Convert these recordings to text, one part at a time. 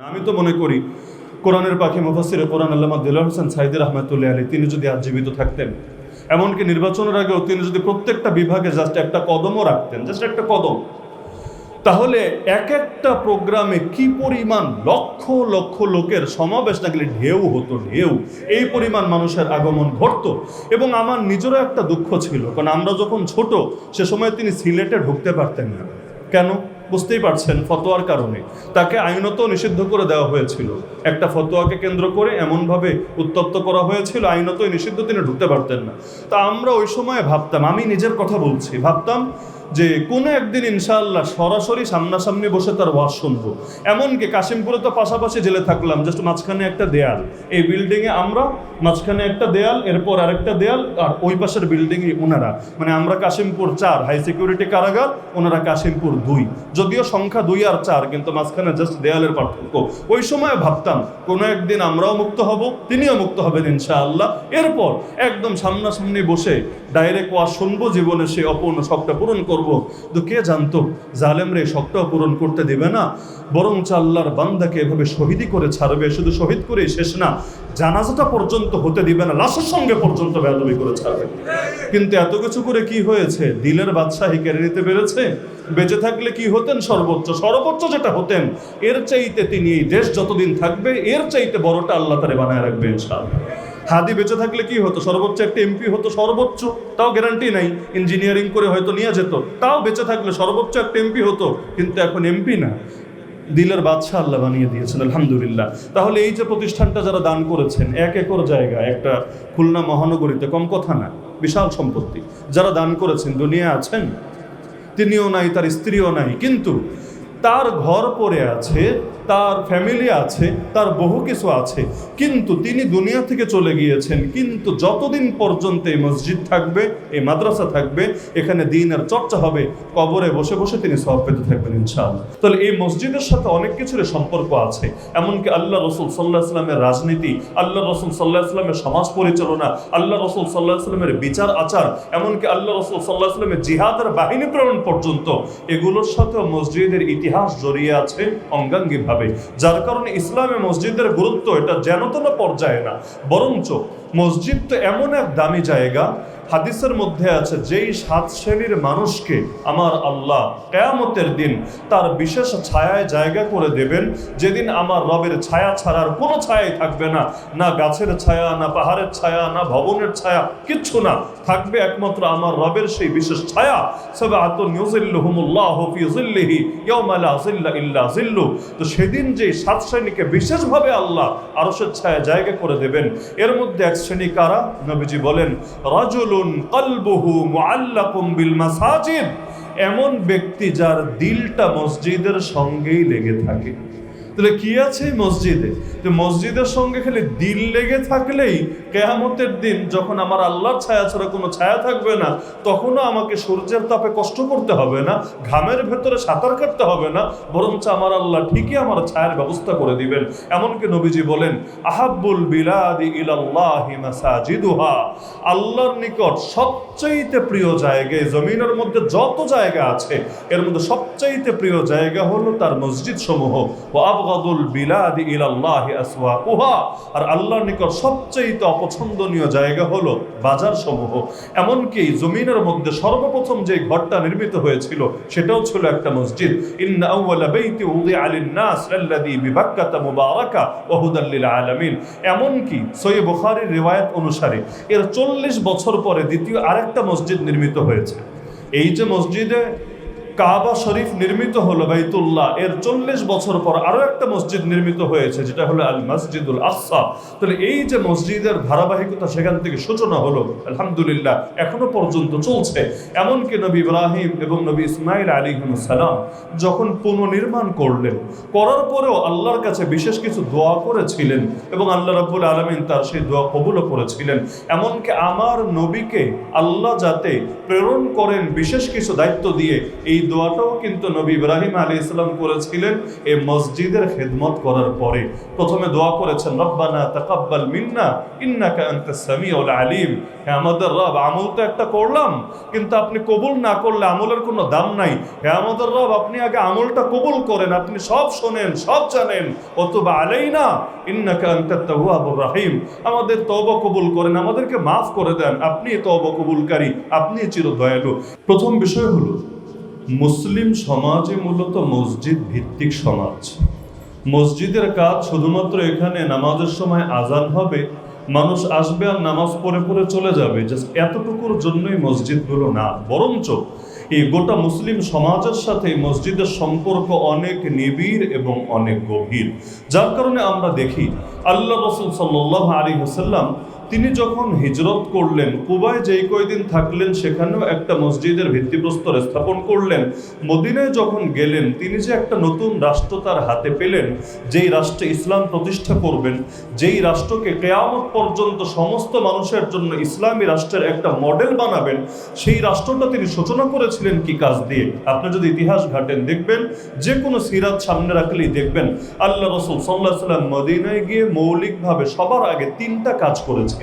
আমি তো মনে করি কোরআনের পাখি মুফাসসিরে কোরআন আল্লামা দেলোয়ার হোসেন সাঈদী রাহমাতুল্লাহি আলাইহি তিনি যদি আজ জীবিত থাকতেন, এমনকি নির্বাচনের আগেও তিনি যদি প্রত্যেকটা বিভাগে জাস্ট একটা কদমও রাখতেন, জাস্ট একটা কদম, তাহলে এক একটা প্রোগ্রামে কি পরিমাণ লক্ষ লক্ষ লোকের সমাবেশ না গেলে ঢেউ হতো, ঢেউ, এই পরিমাণ মানুষের আগমন ঘটতো। এবং আমার নিজেরও একটা দুঃখ ছিল, কারণ আমরা যখন ছোট সে সময় তিনি সিলেটে ঢুকতে পারতেন না। কেন? বুঝতেই পারছেন, ফতোয়ার কারণে তাকে আইনত নিষিদ্ধ করে দেওয়া হয়েছিল। একটা ফতোয়াকে কেন্দ্র করে এমনভাবে উত্তপ্ত করা হয়েছিল, আইনতই নিষিদ্ধ, তিনি ঢুকতে পারতেন না। তা আমরা ওই সময় ভাবতাম, আমি নিজের কথা বলছি, ভাবতাম যে কোনো একদিন ইনশাআল্লাহ সরাসরি সামনাসামনি বসে তার ওয়াজ শুনবো। এমনকি কাশিমপুরে তো পাশাপাশি জেলে থাকলাম, জাস্ট মাঝখানে একটা দেয়াল, এই বিল্ডিংয়ে আমরা, মাঝখানে একটা দেয়াল, এরপর আরেকটা দেয়াল, আর ওই পাশের বিল্ডিংয়ে ওনারা, মানে আমরা কাশিমপুর 4 হাই সিকিউরিটি কারাগার, ওনারা কাশিমপুর 2, যদিও সংখ্যা 2 আর 4, কিন্তু মাঝখানে জাস্ট দেয়ালের পার্থক্য। ওই সময় ভাবতাম কোনো একদিন আমরাও মুক্ত হব, তিনিও মুক্ত হবেন ইনশাআল্লাহ। এরপর একদম সামনাসামনি বসে ডাইরেক্ট ওয়াজ শুনবো, জীবনে সেই অপূর্ণ শখটা পূরণ করব। তো কে জানতো জালেমরা এই শখটাও পূরণ করতে দেবে না, বরং আল্লাহর বান্দাকে এভাবে শহীদি করে ছাড়বে। শুধু শহীদ করেই শেষ না, জানাজাটা পর্যন্ত হতে দিবে না, লাশের সঙ্গে পর্যন্ত বেয়াদবি করে ছাড়বে। কিন্তু এত কিছু করে কি হয়েছে? দিলের বাদশাহী কেড়ে নিতে পেরেছে। বেঁচে থাকলে কি হতেন? সর্বোচ্চ যেটা হতেন, এর চাইতে তিনি এই দেশ যতদিন থাকবে এর চাইতে বড়টা আল্লাহ তারে বানায় রাখবে ইনশাআল্লাহ। হাদি বেঁচে থাকলে কি হতো? সর্বোচ্চ একটা এমপি হতো, সর্বোচ্চ, তাও গ্যারান্টি নাই, ইঞ্জিনিয়ারিং করে হয়তো নিয়ে যেত, তাও বেঁচে থাকলে সর্বোচ্চ একটা এমপি হতো। কিন্তু এখন এমপি না, দিলের বাদশাহ আল্লাহ বানিয়ে দিয়েছেন, আলহামদুলিল্লাহ। তাহলে এই যে প্রতিষ্ঠানটা যারা দান করেছেন, 1 একর জায়গা একটা খুলনা মহানগরীতে, কম কথা না, বিশাল সম্পত্তি, যারা দান করেছেন দুনিয়া আছেন, তিনিও নাই, তার স্ত্রীও নাই, কিন্তু তার ঘর পড়ে আছে, তার ফ্যামিলি আছে, তার বহু কিছু আছে, কিন্তু তিনি দুনিয়া থেকে চলে গিয়েছেন। কিন্তু যতদিন পর্যন্ত এই মসজিদ থাকবে, এই মাদ্রাসা থাকবে, এখানে দ্বীনের চর্চা হবে, কবরে বসে বসে তিনি সওয়াব পেতে থাকবেন ইনশাআল্লাহ। তাহলে এই মসজিদের সাথে অনেক কিছুর সম্পর্ক আছে। এমনকি আল্লাহ রসুল সাল্লাল্লাহু আলাইহি ওয়াসাল্লামের রাজনীতি, আল্লাহ রসুল সাল্লাল্লাহু আলাইহি ওয়াসাল্লামের সমাজ পরিচালনা, আল্লাহ রসুল সাল্লাল্লাহু আলাইহি ওয়াসাল্লামের বিচার আচার, এমনকি আল্লাহ রসুল সাল্লাল্লাহু আলাইহি ওয়াসাল্লামের জিহাদের বাহিনী প্রেরণ পর্যন্ত, এগুলোর সাথেও মসজিদের ইতিহাস জড়িয়ে আছে অঙ্গাঙ্গিভাবে। যার কারণে ইসলামে মসজিদের গুরুত্ব এটা যেন তেন পর্যায়ে না, বরঞ্চ মসজিদ তো এমন এক দামি জায়গা, হাদিসের মধ্যে আছে, যেই 7 শ্রেণীর মানুষকে আমার আল্লাহ কিয়ামতের দিন তার বিশেষ ছায়ায় জায়গা করে দেবেন, যেদিন আমার রবের ছায়া ছাড়ার কোনো ছায়াই থাকবে না, না গাছের ছায়া, না পাহাড়ের ছায়া, না ভবনের ছায়া, কিচ্ছু না, থাকবে একমাত্র আমার রবের সেই বিশেষ ছায়া। সাবআতুন ইউযিল্লুহুমুল্লাহু ফি যিল্লিহি ইয়াওমা লা যিল্লা ইল্লা যিল্লু। তো সেদিন যে 7 শ্রেণীকে বিশেষভাবে আল্লাহ আরশের ছায়া জায়গা করে দেবেন, এর মধ্যে এক শ্রেণী কারা? নবীজি বলেন, রাজুলুন কলবুহু মুআল্লাকুম বিল মাসাজিদ, এমন ব্যক্তি যার দিলটা মসজিদের সঙ্গেই লেগে থাকে। তাহলে কি আছে মসজিদে? তো মসজিদের সঙ্গে খালি দিল লেগে থাকলেই কিয়ামতের দিন যখন আমার আল্লাহর ছায়া ছাড়া কোনো ছায়া থাকবে না, তখনও আমাকে সূর্যের তাপে কষ্ট করতে হবে না, ঘামের ভেতরে সাঁতার কাটতে হবে না, বরঞ্চ আমার আল্লাহ ঠিকই আমার ছায়ার ব্যবস্থা করে দিবেন। এমনকি নবীজি বলেন, আহাব্বুল বিলাদি ইলাল্লাহি মাসাজিদুহা, আল্লাহর নিকট সবচাইতে প্রিয় জায়গা, জমিনের মধ্যে যত জায়গা আছে এর মধ্যে সবচাইতে প্রিয় জায়গা হলো তার মসজিদ সমূহ। আবগাদুল বিলাদি ইলাল্লাহি আসওয়াকুহা, আর আল্লাহর নিকট সবচেয়ে অপছন্দনীয় জায়গা হলো বাজার সমূহ। এমনকি জমিনের মধ্যে সর্বপ্রথম যে ঘরটা নির্মিত হয়েছিল সেটাও ছিল একটা মসজিদ। ইন্না আউওয়ালা বাইতি উযিআ লিন-নাস আল্লাযী বিবাক্কাতা মুবারাকা ওয়া হুদাল লিল আলামিন। এমনকি সহিহ বুখারীর রিওয়ায়াত অনুসারে এর 40 বছর পরে দ্বিতীয় আরেকটা মসজিদ নির্মিত হয়েছে। এই যে মসজিদে কাবা শরীফ নির্মিত হলো বাইতুল্লাহ, এর 40 বছর পর আরো একটা মসজিদ নির্মিত হয়েছে, যেটা হলো আল মসজিদুল আকসা। তাহলে এই যে মসজিদের ধারাবাহিকতা সেখান থেকে সূচনা হলো, আলহামদুলিল্লাহ এখনো পর্যন্ত চলছে। এমনকি নবী ইব্রাহিম এবং নবী ইসমাইল আলাইহিস সালাম যখন পুনর্নির্মাণ করলেন, করার পরেও আল্লাহর কাছে বিশেষ কিছু দোয়া করেছিলেন এবং আল্লাহ রাব্বুল আলামিন তার সেই দোয়া কবুলও করেছিলেন। এমনকি আমার নবীকে আল্লাহ যাতে প্রেরণ করেন বিশেষ কিছু দায়িত্ব দিয়ে, এই দোয়াটাও কিন্তু নবী ইব্রাহিম আলাইহিস সালাম করেছিলেন এই মসজিদের খেদমত করার পরে। প্রথমে দোয়া করেছেন, রব্বানা তাকাব্বাল মিন্না ইন্নাকা আনতাস সামিউল আলিম। হ্যাঁ আমাদের রব, আমল তো একটা করলাম, কিন্তু আপনি কবুল না করলে আমলের কোনো দাম নাই। হ্যাঁ আমাদের রব, আপনি আগে আমলটা কবুল করেন, আপনি সব শোনেন, সব জানেন। ওয়াতুব আলাইনা ইন্নাকা আনতাত তাওয়াবুর রহিম। আমাদের তওবা কবুল করেন, আমাদেরকে মাফ করে দেন, আপনি তওবা কবুলকারী, আপনি চির দয়ালু। প্রথম বিষয় হলো, মুসলিম সমাজে মূলত মসজিদ ভিত্তিক সমাজ। মসজিদের কাজ শুধুমাত্র এখানে নামাজের সময় আজান হবে, মানুষ আসবে আর নামাজ পড়ে পড়ে চলে যাবে, জাস্ট এতটুকুর জন্যই মসজিদগুলো না, বরঞ্চ এই গোটা মুসলিম সমাজের সাথে মসজিদের সম্পর্ক অনেক নিবিড় এবং অনেক গভীর। যার কারণে আমরা দেখি আল্লাহ রাসূল সাল্লাল্লাহু আলাইহি ওয়াসাল্লাম তিনি যখন হিজরত করলেন, কুবায় যেই কয়দিন থাকলেন সেখানেও একটা মসজিদের ভিত্তিপ্রস্তর স্থাপন করলেন। মদিনায় যখন গেলেন, তিনি যে একটা নতুন রাষ্ট্র তার হাতে পেলেন, যেই রাষ্ট্রে ইসলাম প্রতিষ্ঠা করবেন, যেই রাষ্ট্রকে কিয়ামত পর্যন্ত সমস্ত মানুষের জন্য ইসলামী রাষ্ট্রের একটা মডেল বানাবেন, সেই রাষ্ট্রটা তিনি সূচনা করেছিলেন কি কাজ দিয়ে? আপনি যদি ইতিহাস ঘাটেন দেখবেন, যে কোনো সিরাত সামনে রাখলেই দেখবেন আল্লাহ রাসূল সাল্লাল্লাহু আলাইহি ওয়াসাল্লাম মদিনায় গিয়ে মৌলিকভাবে সবার আগে 3টা কাজ করেছেন।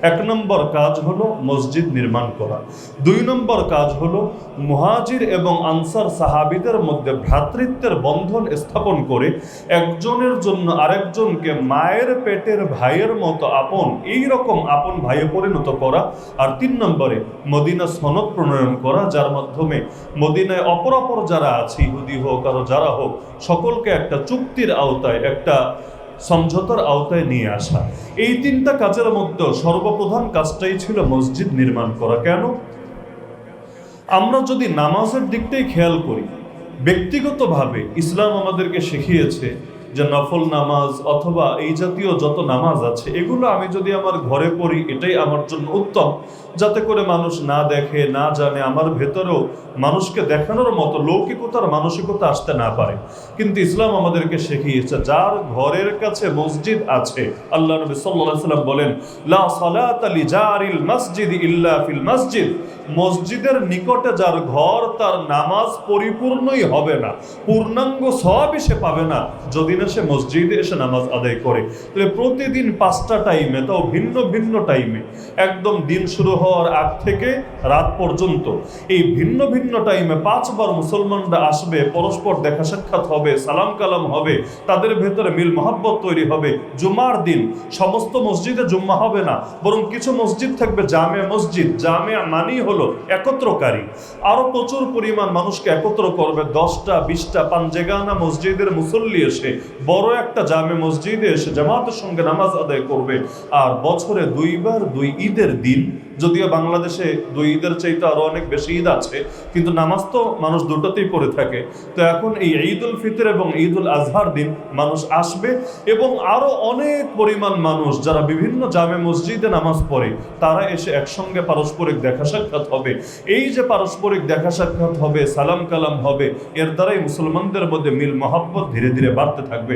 1 নম্বর কাজ হলো মসজিদ নির্মাণ করা। 2 নম্বর কাজ হলো মুহাজির এবং আনসার সাহাবীদের মধ্যে ভ্রাতৃত্বের বন্ধন স্থাপন করে একজনের জন্য আরেকজনকে মায়ের পেটের ভাইয়ের মতো আপন, এই রকম আপন ভাইয়ে পরিণত করা। আর 3 নম্বরে মদিনা সনদ প্রণয়ন করা, যার মাধ্যমে মদিনায় অপরাপর যারা আছে, ইহুদি হোক আর যারা হোক, সকলকে একটা চুক্তির আওতায়, একটা সমঝোতার আওতায় নিয়ে আসা। এই 3টা কাজের মধ্যে সর্বপ্রধান কাজটাই ছিল মসজিদ নির্মাণ করা। কেন? আমরা যদি নামাজের দিকটাই খেয়াল করি, ব্যক্তিগতভাবে ইসলাম আমাদেরকে শিখিয়েছে যে নফল নামাজ অথবা এই জাতীয় যত নামাজ আছে, এগুলো আমি যদি আমার ঘরে পড়ি এটাই আমার জন্য উত্তম, যাতে করে মানুষ না দেখে, না জানে, আমার ভেতরেও মানুষকে দেখানোর মতো লৌকিকতার মানসিকতা আসতে না পারে। কিন্তু ইসলাম আমাদেরকে শিখিয়েছে যার ঘরের কাছে মসজিদ আছে, আল্লাহ নবী সাল্লাল্লাহু আলাইহি ওয়াসাল্লাম বলেন, লা সালাতা লিজারিল মসজিদ ইল্লা ফিল মসজিদ। মসজিদের নিকটে যার ঘর, তার নামাজ পরিপূর্ণই হবে না, পূর্ণাঙ্গ সওয়াবই সে পাবে না যদি না সে মসজিদে এসে নামাজ আদায় করে। তাহলে প্রতিদিন 5টা টাইমে, তাও ভিন্ন ভিন্ন টাইমে, একদম দিন শুরু হওয়ার আগ থেকে রাত পর্যন্ত, এই ভিন্ন ভিন্ন টাইমে 5 বার মুসলমানরা আসবে, পরস্পর দেখা সাক্ষাৎ হবে, সালাম কালাম হবে, তাদের ভেতরে মিল মহব্বত তৈরি হবে। জুমার দিন সমস্ত মসজিদে জুম্মা হবে না, বরং কিছু মসজিদ থাকবে জামে মসজিদ। জামে মানেই হলো একত্রকারী, আরো প্রচুর পরিমাণ মানুষকে একত্র করবে। 10টা 20টা পাঞ্জেগানা মসজিদের মুসল্লি এসে বড় একটা জামে মসজিদে এসে জামাতের সঙ্গে নামাজ আদায় করবে। আর বছরে 2 বার 2 ঈদের দিন, যদিও বাংলাদেশে 2 ঈদের চাইতে আরো অনেক বেশি ঈদ আছে, কিন্তু নামাজ তো মানুষ দুটোতেই পড়ে থাকে। তো এখন এই ঈদুল ফিতর এবং ঈদুল আজহার দিন মানুষ আসবে, এবং আরো অনেক পরিমাণ মানুষ যারা বিভিন্ন জামে মসজিদে নামাজ পড়ে, তারা এসে একসঙ্গে পারস্পরিক দেখা সাক্ষাৎ হবে। এই যে পারস্পরিক দেখা সাক্ষাৎ হবে, সালাম কালাম হবে, এর দ্বারাই মুসলমানদের মধ্যে মিল মহব্বত ধীরে ধীরে বাড়তে থাকবে।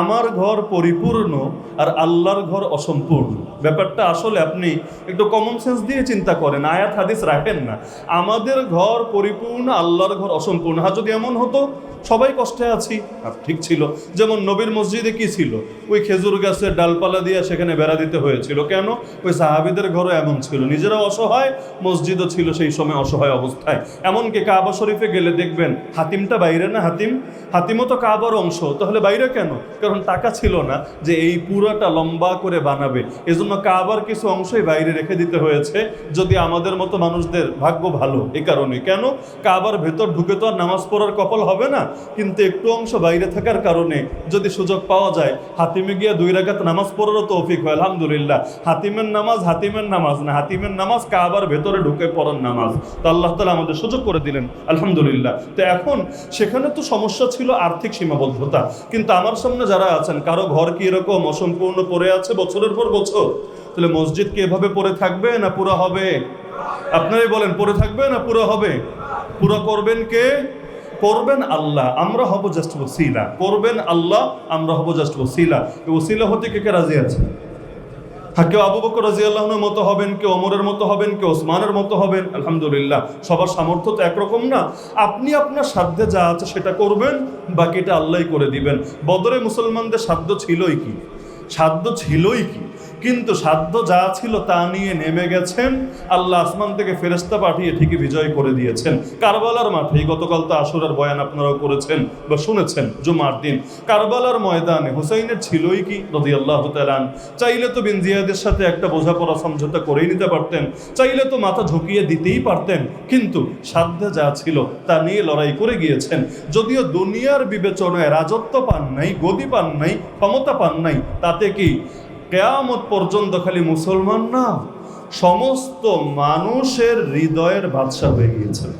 আমার ঘর পরিপূর্ণ আর আল্লাহর ঘর অসম্পূর্ণ, ব্যাপারটা আসলে আপনি একটু কমন সেন্স দিয়ে চিন্তা করেন, আয়াত হাদিস রাখেন না। আমাদের ঘর পরিপূর্ণ, আল্লাহর ঘর অসম্পূর্ণ। হ্যাঁ, যদি এমন হতো সবাই কষ্টে আছি, ঠিক ছিল। যেমন নবীর মসজিদে কি ছিল? ওই খেজুর গাছের ডালপালা দিয়ে সেখানে বেড়া দিতে হয়েছিল। কেন? ওই সাহাবীদের ঘরও এমন ছিল, নিজেরাও অসহায়, মসজিদও ছিল সেই সময় অসহায় অবস্থায়। এমনকি কাবা শরীফে গেলে দেখবেন হাতিমটা বাইরে না, হাতিমও তো কাবার অংশ, তাহলে বাইরে কেন? কারণ টাকা ছিল না যে এই পুরাটা লম্বা করে বানাবে, এজন্য কাবার কিছু অংশই বাইরে রেখে দিতে হয়েছে। যদি আমাদের মতো মানুষদের ভাগ্য ভালো এই কারণে। কেন? কাবার ভেতর ঢুকে তো আর নামাজ পড়ার কপাল হবে না, কিন্তু একটু অংশ বাইরে থাকার কারণে যদি সুযোগ পাওয়া যায়, হাতিমে গিয়ে 2 রাকাত নামাজ পড়ারও তৌফিক হয়, আলহামদুলিল্লাহ। হাতিমের নামাজ না, হাতিমের নামাজ কাবার ভেতরে ঢুকে পড়ার নামাজ। তো আল্লাহ তাআলা আমাদের সুযোগ করে দিলেন, আলহামদুলিল্লাহ। তো এখন সেখানে তো সমস্যা ছিল আর্থিক সীমাবদ্ধতা, কিন্তু আমার সামনে যারা আছেন, কারো ঘর কি এরকম অসম্পূর্ণ পড়ে আছে বছরের পর বছর, তাহলে মসজিদ কি এভাবে পড়ে থাকবে না পুরো হবে? আপনারাই বলেন, পড়ে থাকবে না পুরো হবে? পুরো করবেন কে? করবেন আল্লাহ, আমরা হব জাস্ট ওসিলা। করবেন আল্লাহ, আমরা হব জাস্ট ওসিলা। এই ওসিলা হতে কে কে রাজি আছে? হ্যাঁ, কেউ আবু বকর রাদিয়াল্লাহু মতো হবেন, কেউ ওমরের মতো হবেন, কেউ ওসমানের মতো হবেন, আলহামদুলিল্লাহ সবার সামর্থ্য তো একরকম না। আপনি আপনার সাধ্যে যা আছে সেটা করবেন, বাকিটা আল্লাহই করে দিবেন। বদরে মুসলমানদের সাধ্য ছিলই কি? সাধ্য ছিলই কি? কিন্তু সাধ্য যা ছিল তা নিয়ে নেমে গেছেন, আল্লাহ আসমান থেকে ফেরেশতা পাঠিয়ে ঠিকই বিজয় করে দিয়েছেন। কারবালার মাঠে, গতকাল তো আশুরার বয়ান আপনারাও করেছেন বা শুনেছেন জুমার দিন, কারবালার ময়দানে হুসাইনের ছিলই কি রাদিয়াল্লাহু তাআলা আনহু? চাইলে তো বিন জিয়াদের সাথে একটা বোঝাপড়া সমঝোতা করেই নিতে পারতেন, চাইলে তো মাথা ঝুঁকিয়ে দিতেই পারতেন, কিন্তু সাধ্যে যা ছিল তা নিয়ে লড়াই করে গিয়েছেন। যদিও দুনিয়ার বিবেচনায় রাজত্ব পান নাই, গদি পান নাই, ক্ষমতা পান নাই, তাতে কি কিয়ামত পর্যন্ত খালি মুসলমান না, সমস্ত মানুষের হৃদয়ের বাদশা হয়ে গিয়েছেন।